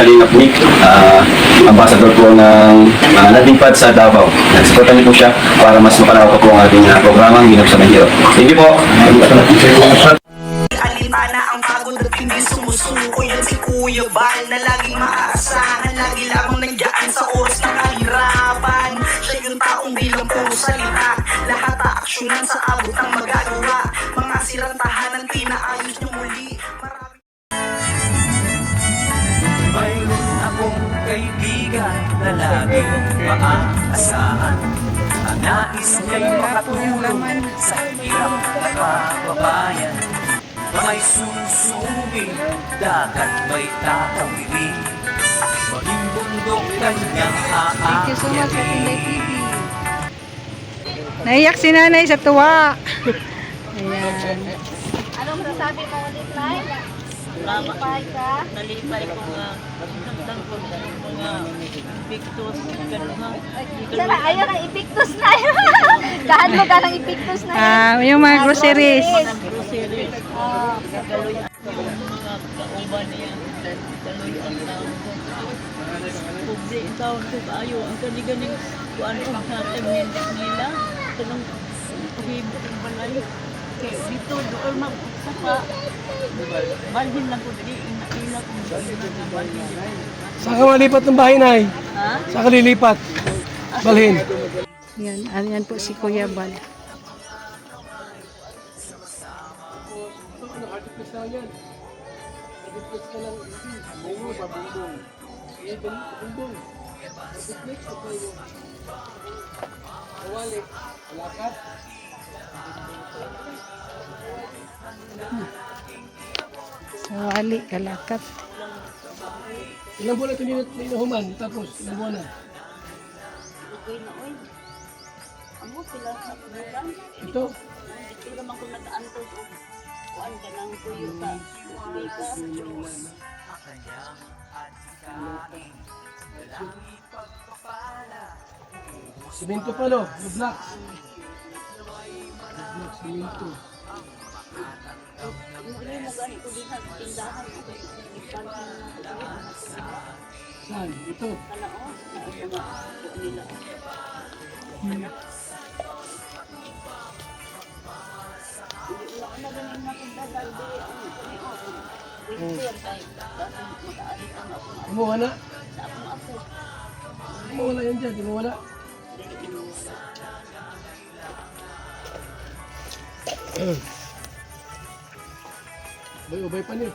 Kalingap Nick, ambassador po ng mga nalipad sa Davao. Nagsuportan niyo po siya para mas makalawak po ang ating programang Ginoo sa Mahirap. Thank you po. Alintana ang pagod at hindi sumusuko. Yan si Kuya Bal na laging maaasahan. Lagi lamang nandiyan sa oras ng kahirapan. Siya yung taong bilang puro salita. Lahat aaksyonan sa abot ng magagawa. Mga sirang tahanan pinaayos niyo muli. Mayroon akong kaibigan na laging maaasahan. Ang nais niya'y makatulong sa hirap na kababayan. May susubing dagat, may tatawirin. Maging bundok kanyang aakyarin. Naiyak si nanay sa tuwa. Ayan. Anong masasabi mo ulit, Nay? Nalipay ka? Nalipay ko nga, nagdang ko ng mga pictures, gano'n nga. Sana, ayaw ng ipiktos na yun. Kahan mo ka ng ipiktos na yun. Yung mga groceries. Groceries, galoy mga kauban niya, galoy ang taon ko. Pugdi ang taon ko kaayo, ang kaniganing kuan ko sa temnendik nila, kanang pahibot ang balay. Kaya dito, doon magsaka, balhin lang ko dali, ina kong balhin. Saan ka malipat ng bahay, Nay? Ha? Saan ka lilipat? Balhin. Yan po si Kuya Bal. Sawali, kalakat. Ilang buwan ito nilahuman, tapos ilang buwan na. Okay na, oy. Amo sila sa bulan. Ito, Ito naman kung nag-antog o kuan ka ng tuyo sa Amerika. simento pa, no? Yung blocks. Blocks, simento. Hindi mo gani ko din sa tindahan. Saan? Ito. Kana o, na mga nila. Kumuha na. Kumuha na yan dyan, kumuha na. Ubay pa niyo.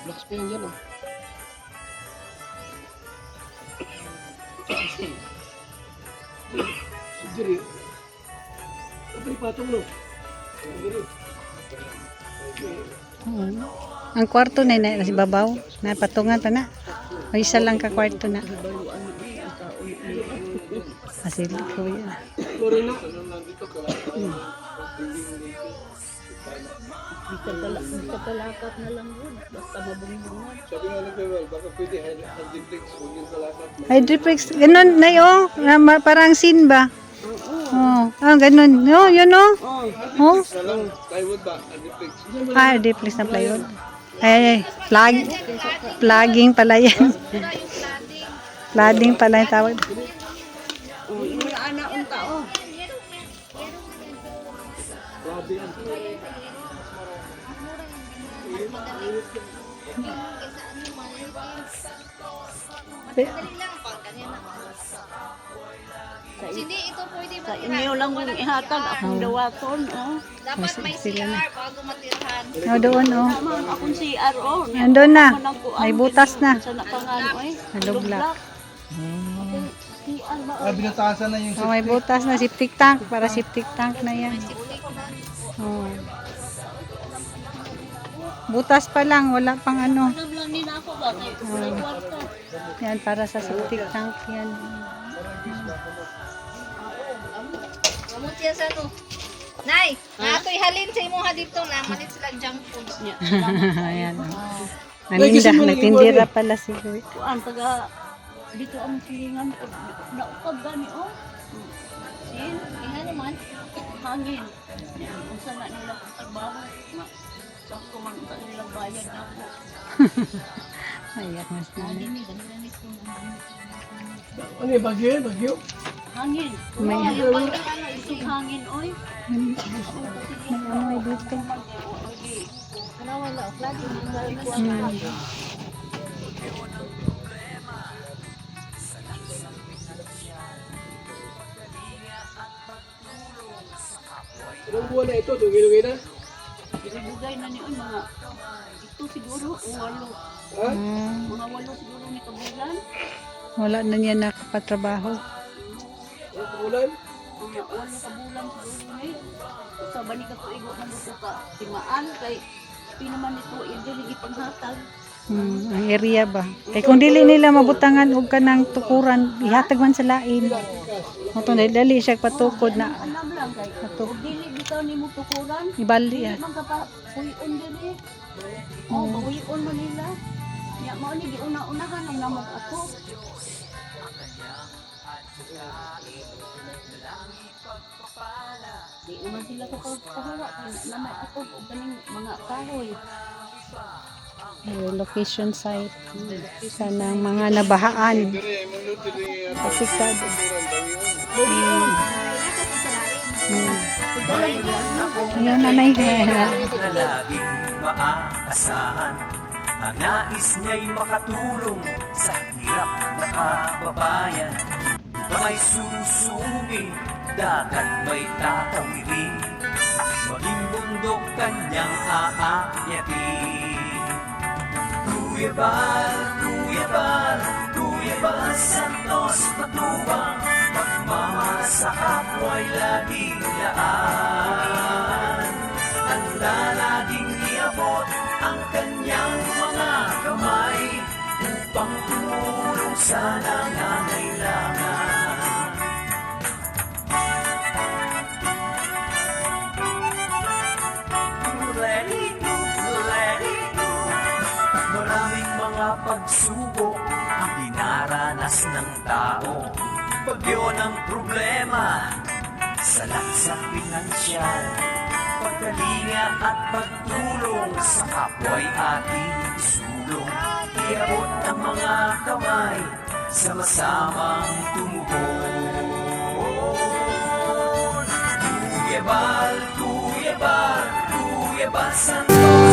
Blocks pa yan dyan, oh. Sigiri. Ito yung patong, no? Sigiri. Ang kwarto na si babaw. Napatungan pa na. O isa lang ka kwarto na. Kasi Kuya. Kapalakat na lang yun. Basta mabungbungan. Sabi nga lang kayo, baka pwede hydriplex, huwag yung salakat. Hydriplex. Ganun na yun. Parang sin ba? Oo. Ganun. No, yun o. Oh. Salang, plywood ba? Hydriplex. Hydriplex na plywood. Ay, plugging pala yan. Flooding pala yung tawag. Wala na ang tao. Hindi, ito pwede Sa inyo lang kung ihatag akong dawaton. Oh. Dapat may CR bago matirhan. O, doon o. Tama akong CRO. Nandun na. May butas na. Sa nakangano eh. Nalublak. Binutasan na yung Oh, may butas na. Septic tank. Para septic tank na yan. Oh. Butas pa lang. Wala pang ano. Alam lang din ako ba? May kwarto. Yan, para sa septic tank yan. Gamot siya sa ano. Nay, natoy halin sa imong dito na malit sila junk food. Ayan. Oh. Naninda. Nagtindira pala si Kuya. Kuan taga dito ang silingan ko. Naupag gani oh. Sin, ina naman. Hangin. Kung saan na nila trabaho. Sakto man ang kanilang bayad na po. Ayak mas na. Ano yung bagyo yan? Bagyo? Hangin. May- Ay, yung isog hangin, oy. Ano ay dito? Wala, wala. Lagi yung ikuan Hmm. na. Ilang buwan na ito? Dugay-dugay na? Ibigay na niyo mga ito siguro walo. Ha? Mga walo siguro ni kabulan. Wala na niya nakapatrabaho. Ilang buwan? Mga walo kabulan siguro ni. Sa bani ka to igo man dito ka timaan kay pinaman nito dili ipanghatag. Ang area ba? Kay kung dili nila mabutangan og kanang tukuran, ihatag man sa lain. Moto dali siya patukod na Alam lang kay Ato. ug dili bitaw nimo tukuran. ibali Dili ya. man ka pa puyon dili. Oh, puyon man nila. Ya mao ni giuna-unahan ang namog ako. Di naman sila sa pagpahawa naman ako og kaning mga kahoy. Location site sa ng mga nabahaan. Apektado. Ayan, nanay. na laging maaasahan. Ang nais niya'y makatulong sa hirap na kababayan. Na may susubing, dagat may tatawirin, maging bundok kanyang aakyatin. Kuya Bal, Kuya Bal, Kuya Bal Santos Matubang, magmamahal sa kapwa'y laging laan. Handa laging iabot ang kanyang mga kamay upang tumulong sa nangangailangan. Let it go, let it go. Maraming mga pagsubok ang dinaranas ng tao. Bagyo ng problema, salat sa pinansyal, pagkalinga at pagtulong sa kapwa'y ating sulong. Iabot ang mga kamay, sama-samang tumugon. Kuya Bal, Kuya Bal, Kuya Bal Santos.